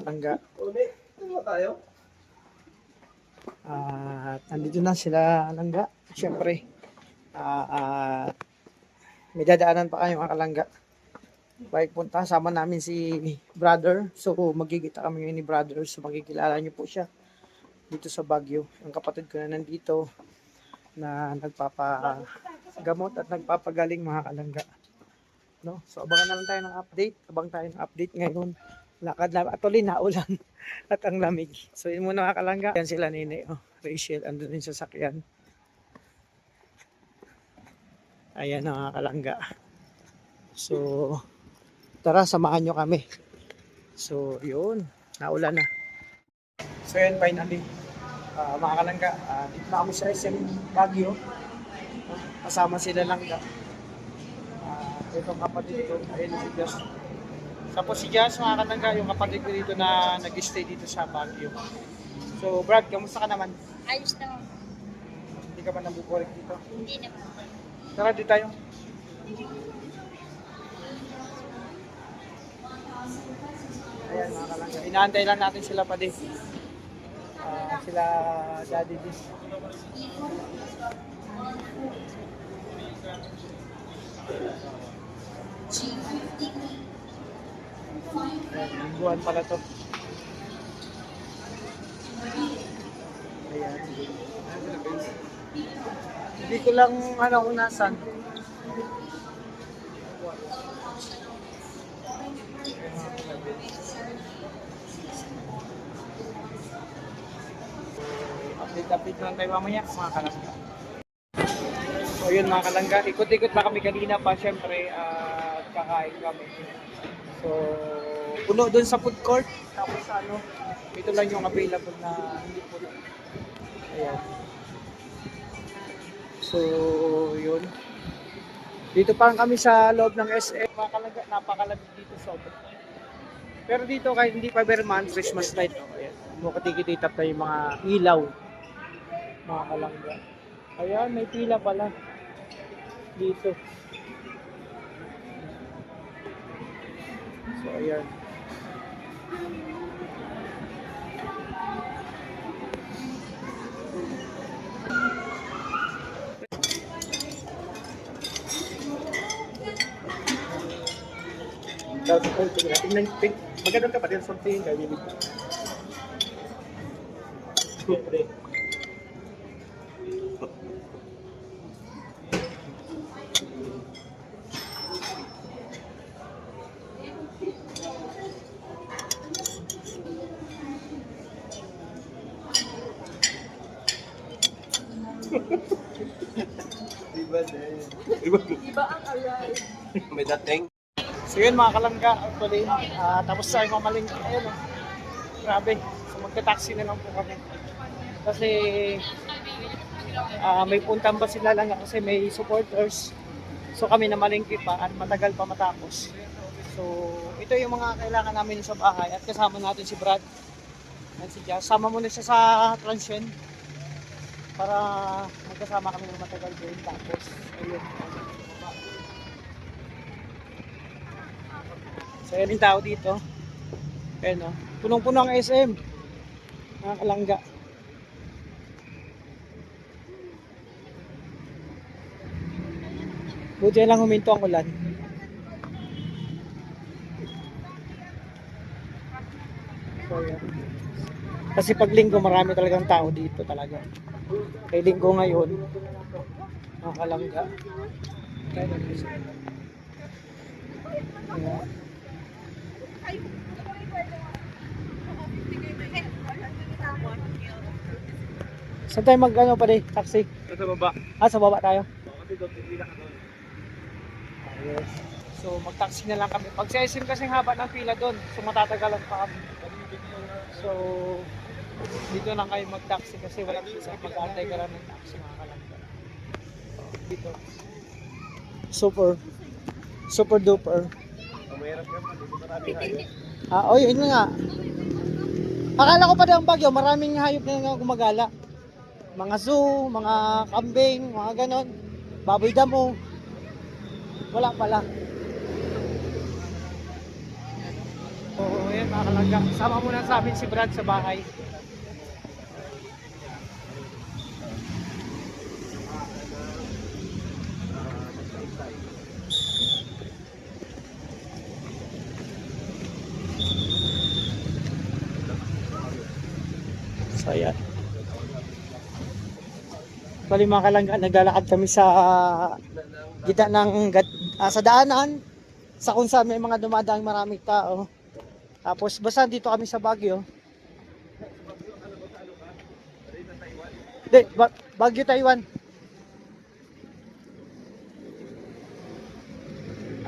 kalangga. Ano tayo? At nandito na sila kalangga. Siyempre, may dadaanan pa kayo mga kalangga. Bike punta, sama namin si brother. So magkikita kami ngayon ni brother. So magkikilala niyo po siya dito sa Baguio. Ang kapatid ko na nandito na nagpapagamot at nagpapagaling mga kalangga. No? So abangan na lang tayo ng update. Abang tayo ng update ngayon. Lakad lang. Actually, naulan at ang lamig. So yun muna mga kalangga. Yan sila Nene. Oh, Rachel, andun din sa sakyan. Ayan mga kalangga. So, tara, samahan nyo kami. So, yun. Naulan na. So, yun, finally. Mga kalangga, dito na kami sa SM Baguio. Kasama sila langga. Itong kapatid ko, ayun si Jazz. Tapos si Jazz, mga kalangga, yung kapatid ko dito na nag-stay dito sa Baguio. So, Brad, kamusta ka naman? Ayos naman. Hindi ka ba nabuburik dito? Hindi naman. Tara, dito tayo. Ayan mga kalangga. Inaantay lang natin sila pa din. Sila Daddy D. Lingguan pala to. Ayan. Hindi ko lang kung nasan. Update lang tayo mamaya mga kalangga. So yun mga kalangga, ikot-ikot na kami kanina pa syempre kakain kami. So puno dun sa food court, tapos ito lang yung available na hindi po. Ayan. So yun. Dito pa kami sa loob ng SM mga kalangga, napakalamig dito sobra. Pero dito kahit hindi pa Berman, Christmas night, ayan. Mukatikititap na yung mga ilaw. Mga kalangga. Ayan, may pila pala dito. So, ayan. Tingnan, magandang ka pa din something kayo dito. Iba ang aray. May dating. So yun mga kalangga, actually, tapos tayo mamaling, ayun grabe, so magta-taxi na lang po kami. Kasi may puntang ba sila lang kasi may supporters. So kami na malingki pa at matagal pa matapos. So ito yung mga kailangan namin sa bahay at kasama natin si Brad at si Jazz. Sama muna siya sa transient para magkasama kami ng matagal din. Tapos, ayun. So yan yung tao dito. Ayun o. Punong-puno ang SM. Mga kalangga. Buti lang huminto ang ulan. So yan. Kasi pag linggo marami talagang tao dito talaga. Kay linggo ngayon. Mga kalangga. Ayan. Saan tayo mag-ano pa rin? Taxi? Sa baba. Sa baba tayo? Kasi doon, pila ka doon. Yes. So mag-taxi na lang kami. Pag sa SM kasing haba ng pila doon, so matatagalan pa kami. So dito lang kayo mag-taxi kasi walang isa. Mag-aantay ka lang ng taxi mga kalangga. Dito. Super duper. Mayroon ka pa, dito maraming hayop. Oh, yun nga. Akala ko pa ang Baguio, maraming hayop na gumagala. Mga zoo, mga kambing, mga ganon. Baboy damo. Wala pala. Oo, yan Ayan mga kalangga, sama muna sa amin si Brad sa bahay. So ayan. Bali mga kalangga, naglalakad kami sa gitna ng sa daanan sa kung saan may mga dumadaang maraming tao. Tapos basta dito kami sa Baguio. Hindi, Baguio, Taiwan.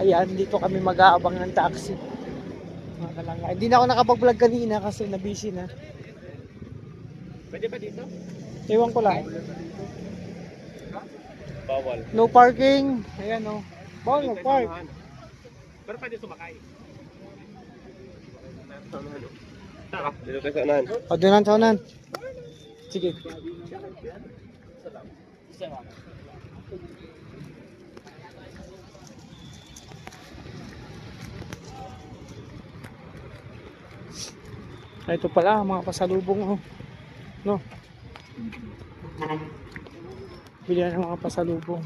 Ayan, dito kami mag-aabang ng taxi. Mga kalangga. Hindi na ako nakapag-vlog kanina kasi na-busy na. Pwede ba dito? Ewan ko lang. Bawal. No parking. Ayan o. Bawal mag-park. Pero pwede sumakay. Dito tayo sa unahan. O, doon ang taonan. Sige. Ito pala, mga pasalubong oh. No. Bilihan ng mga pasalubong.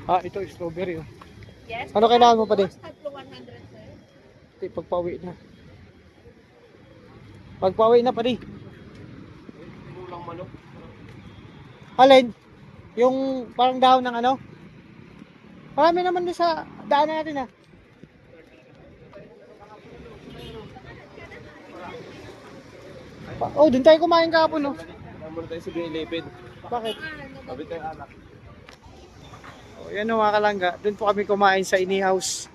Ah, ito strawberry oh. Yes. Ano kailangan mo pa din? Tatlo 100, sir. Ito, pagpawi na. Pagpawi na pa din. Ulang manok. Alin? Yung parang dahon ng ano? Marami naman din sa daanan natin ah. Oh, dun tayo kumain kahapon no. Namun tayo sa Gilipid. Bakit? Sabi tayo anak. Oh, yan o mga kalangga. Doon po kami kumain sa Ini House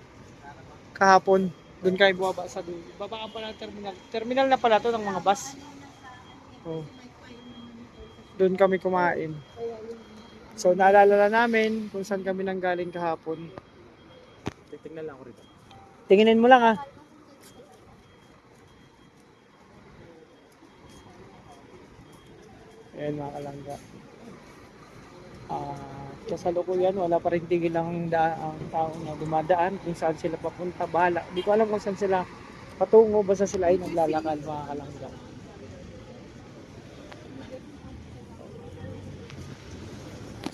kahapon. Doon kayo bumaba sa doon. Baba ka pala ng terminal. Terminal na pala to ng mga bus. Oh. Doon kami kumain. So naalala na namin kung saan kami nanggaling kahapon. Titingnan lang ako rito. Tinginin mo lang ah. Ayan mga kalangga. Kasalukuyan, wala pa rin tigil ang tao na dumadaan kung saan sila papunta. Bahala. Hindi ko alam kung saan sila patungo. Basta sila ay naglalakad mga kalangga.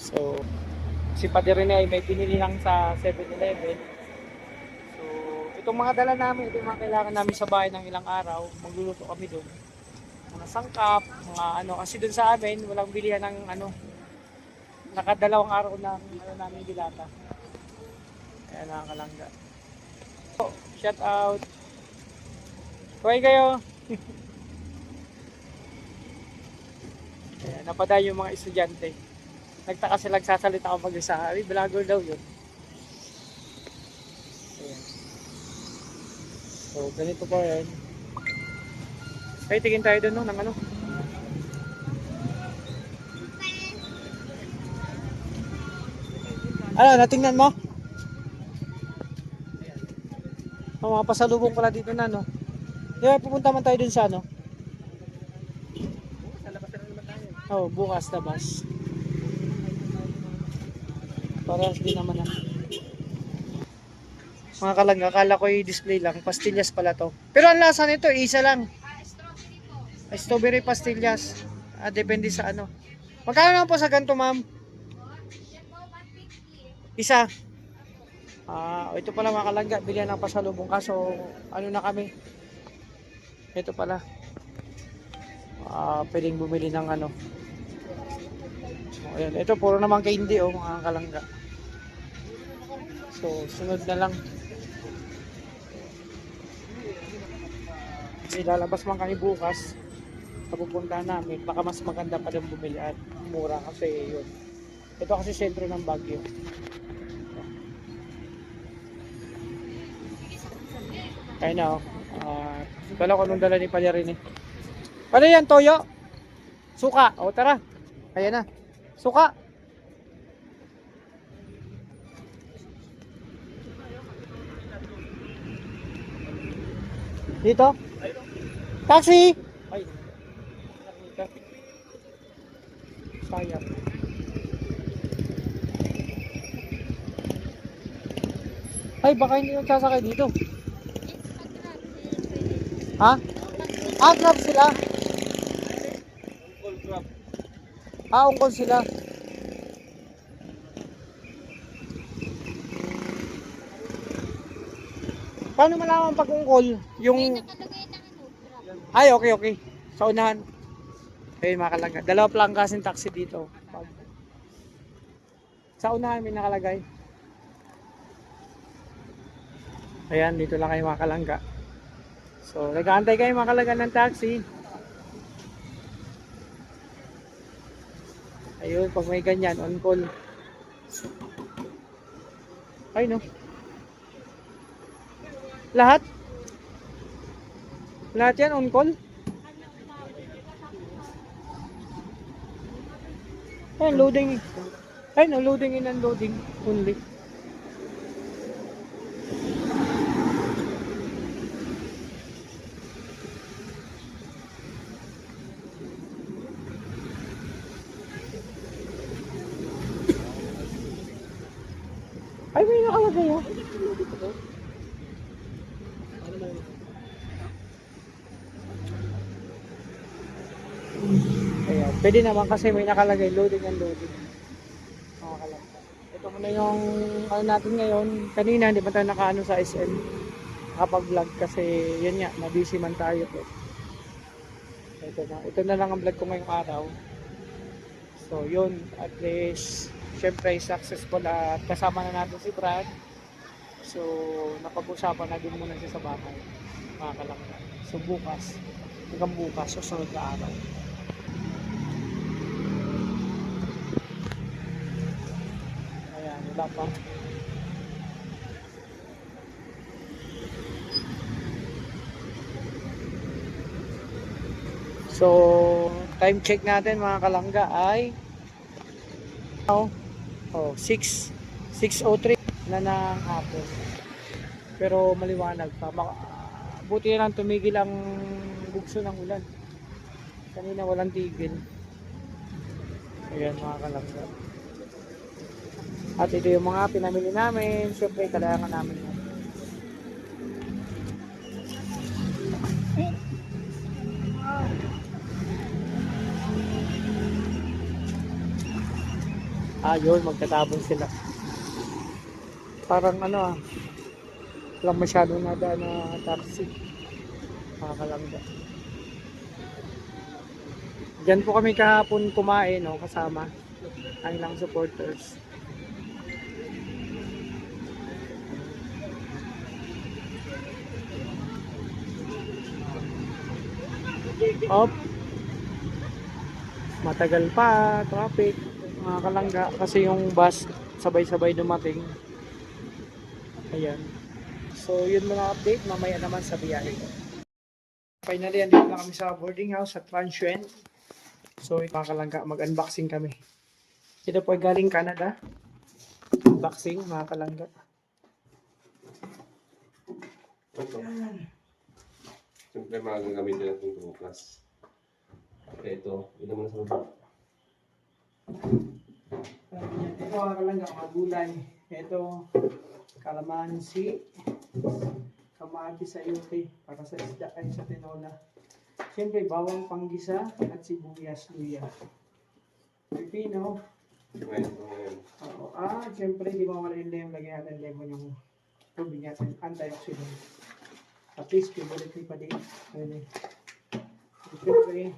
So, si Padre Rene ay may pinili lang sa 7-Eleven. So, itong mga dala namin, itong mga kailangan namin sa bahay ng ilang araw, magluluto kami doon. Mga sangkap, mga ano, kasi doon sa amin, walang bilihan ng ano, nakadalawang araw na ano namin dilata. Kaya nakakalangga. So, shout out. Kuhay kayo. Kaya napaday yung mga estudyante. Nagtaka sila nagsasalita ako mag-isa. Ay, vlogger daw yun. Ayan. So, ganito po yan. Okay, tingin tayo doon no, ng ano. Ano, natingnan mo? Oh, mga pasalubong pala dito na, no? Di ba, pupunta man tayo dun sa, ano? Sa labas na naman tayo. Oh, bukas labas. Para din naman na. Mga kalangga, akala ko i-display lang. Pastillas pala to. Pero ang lasa nito, isa lang. Strawberry pastillas. Depende sa ano. Magkano naman po sa ganito, ma'am? Isa. Ito pala mga kalangga, bilihan ng pasalubong. Kaso, ano na kami? Ito pala. Pwedeng bumili ng ano. Ayan, ito puro naman candy mga kalangga. So, sunod na lang. Ilalabas man kami bukas sa pupuntahan namin. Baka mas maganda pa rin bumili at mura kasi yun. Ito kasi sentro ng Baguio. Kaya na wala ko nung dala ni Padre Rene. Ano yan, toyo? Suka. O tara. Ayan na. Suka. Dito? Taxi! Ay. Sayang. Ay, baka hindi nagsasakay dito. Ha? Ah, grab sila. Full crop. Ah, ungkol sila. Paano malaman pag ungkol? Yung... Ay, okay, okay. Sa unahan. Ayun, mga kalangga. Dalawa plang kasing taxi dito. Sa unahan may nakalagay. Ayan, dito lang kayo mga kalangga. So, nag-aantay kayo mga kalangga ng taxi. Ayun, pag may ganyan, on call. Ay, no. Lahat? Lahat yan on call? Ayun, loading. Ayun, no, loading and unloading only. Ay, may nakalagay oh. Ayan, pwede naman kasi may nakalagay loading and loading. Nakakalagay. Ito muna yung ano natin ngayon. Kanina hindi pa tayo nakaano sa SM. Nakapag-vlog kasi yun nga, na-busy man tayo po. Ito na lang ang vlog ko ngayong araw. So yun, at least syempre successful at kasama na natin si Brad. So napag-usapan na din muna siya sa bahay. Mga kalangga. So bukas, hanggang bukas, susunod na araw. Ayan, wala pa. So, time check natin mga kalangga ay oh, 6:03 na ng hapon. Pero maliwanag pa. Buti na lang tumigil ang bugso ng ulan. Kanina walang tigil. Ayan mga kalangga. At ito yung mga pinamili namin. Siyempre, kailangan namin yan. Yun, magkatabon sila. Parang ano walang masyadong nada na taxi. Mga kalangga. Diyan po kami kahapon kumain, no, kasama ang ilang supporters. Op. Matagal pa, traffic, mga kalangga, kasi yung bus sabay-sabay dumating. Ayan. So, yun muna update, mamaya naman sa biyahe. Finally, andito na kami sa boarding house sa Transient. So, mga kalangga, mag-unboxing kami. Ito po ay galing Canada. Unboxing, mga kalangga. Siyempre mga gagamitin natin itong class. Okay, ito. Ito muna sa baba. Ito mga kalangga, mga gulay. Ito, kalamansi, kamati sa yote, para sa isda ay sa tinola. Siyempre, bawang panggisa at sibuyas, luya. Pipino. Ngayon, ito ngayon. Siyempre, di mawala yung lemon. Lagyan natin lemon yung tubig natin. Antioxidant. At least, favorite ko pa din. Ayun eh. Siyempre,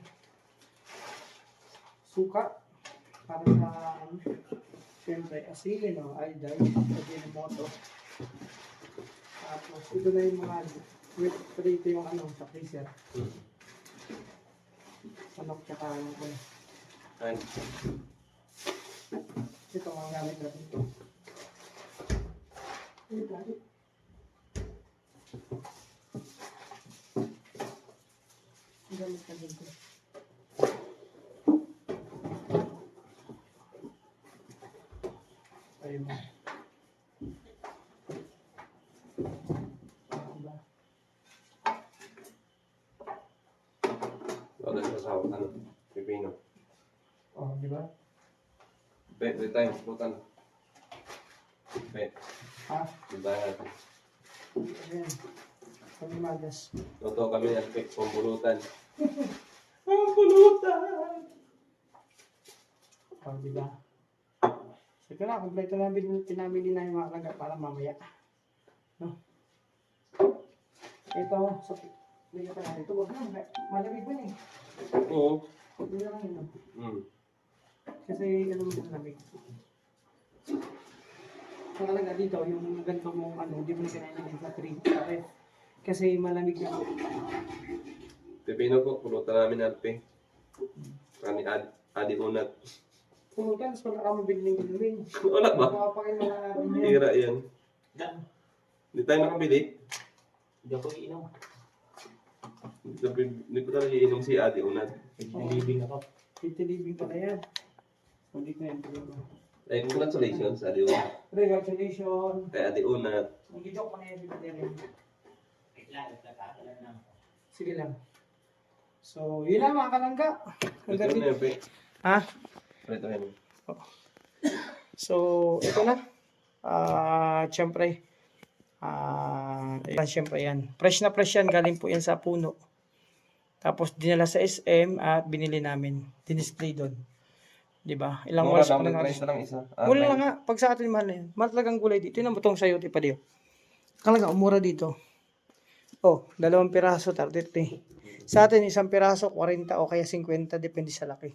suka. Para sa, siyempre, asin, iodine, Ajinomoto. Tapos, ito na yung mga, ito yung sa freezer. Sanok tsaka yung Ayan. ito ang gamit natin. Ito gamit. Ang gamit natin ito. Ayun. Wala sa sawa. Ano? Pipino. Di ba? Bet, bet tayo. Putan. Bet. Ha? Puntahan natin. Ayan. Kami magas. Totoo kami ang pambulutan. Pambulutan! Oh, diba? So, ito na, kompleto na pinamili na yung mga alangga para mamaya. No? Ito, so, bigyan pa natin ito. Huwag na, malamig ba eh. Oo. Huwag na lang yun. No? Kasi, ano mo malamig. Ang alangga dito, yung ganito mong ano, hindi mo na kinain sa 3. Kasi malamig na po. Pipino po, pulutan namin Alpe. Kami adi unat. Pulutan, so wala ka mabiling gawin. Wala ba? Makapakin mo na natin yun. Hira yan. Dan, Hindi tayo nakabili. hindi ako iinom. Hindi ko talaga iinom si adi unat. Nagbibing ako. Titilibing pa na yan. Hindi ko yan. Eh, congratulations, adi unat. Congratulations. Kay adi unat. Nag-joke pa na yan. Nagkakalan na ako. Sige lang. So, yun lang mga kalangga. Ito na yan, pe. Ha? Ito yan. So, ito na. Siyempre. Siyempre yan. Fresh na fresh yan. Galing po yan sa puno. Tapos dinala sa SM at binili namin. Dinisplay doon. Diba? Ilang Mura oras pa lang, na price na lang isa. Mura lang nga. Pag sa atin mahal na yan. Mahal talagang gulay dito. Yun ang butong sayo. Tipa diyo. Kalaga, umura dito. Oh, 2 piraso, 33. Sa atin, 1 piraso, 40 o kaya 50. Depende sa laki.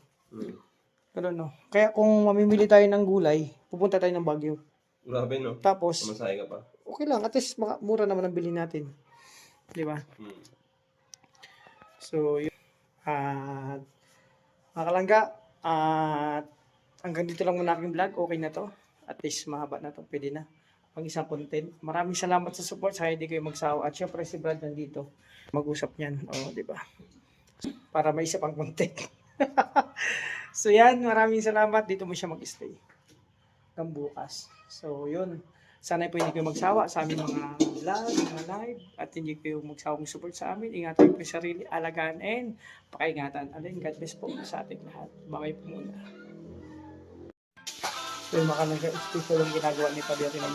Pero no. Kaya kung mamimili tayo ng gulay, pupunta tayo ng Baguio. Grabe, no? Tapos, Masahe ka pa. okay lang. At least, mura naman ang bilhin natin. Di ba? So, yun. Mga kalangga, hanggang dito lang muna aking vlog. Okay na to. At least, mahaba na to. Pwede na. Pang isang content. Maraming salamat sa support. Sana hindi kayo magsawa. At syempre, si Brad nandito. Mag-usap niyan. O, di ba? Para may isa pang content. So, yan. Maraming salamat. Dito mo siya mag-stay. Hanggang bukas. So, yun. Sana po hindi kayo magsawa sa aming mga vlog, mga live, at hindi kayo magsawang support sa amin. Ingatan po yung sarili, alagaan, and pakaingatan. Alin, God bless po sa ating lahat. Bye po muna. So, yung mga nag-special yung ginagawa ni Padre na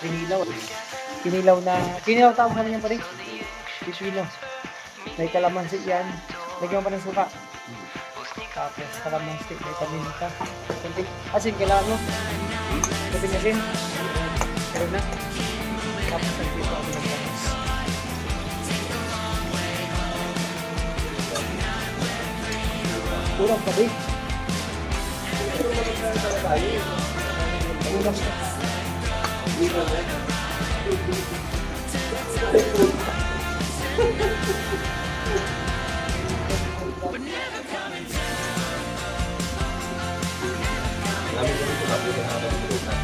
kinilaw. Kinilaw tawag naman yan pa rin. Kinilaw. May kalamansi yan. Lagyan pa ng suka. Tapos kalamansi, may paminta. Kunti. Asin, kailangan mo. Kunting asin. Pero na. Tapos nagpito ako ng panis. Kurang pa rin. Kurang pa. Kami ko rin sabi na habang pulutan.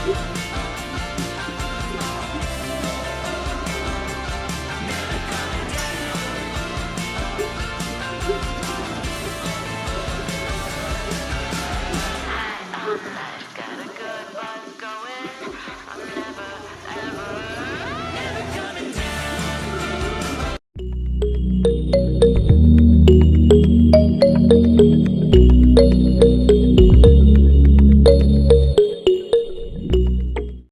Thank you.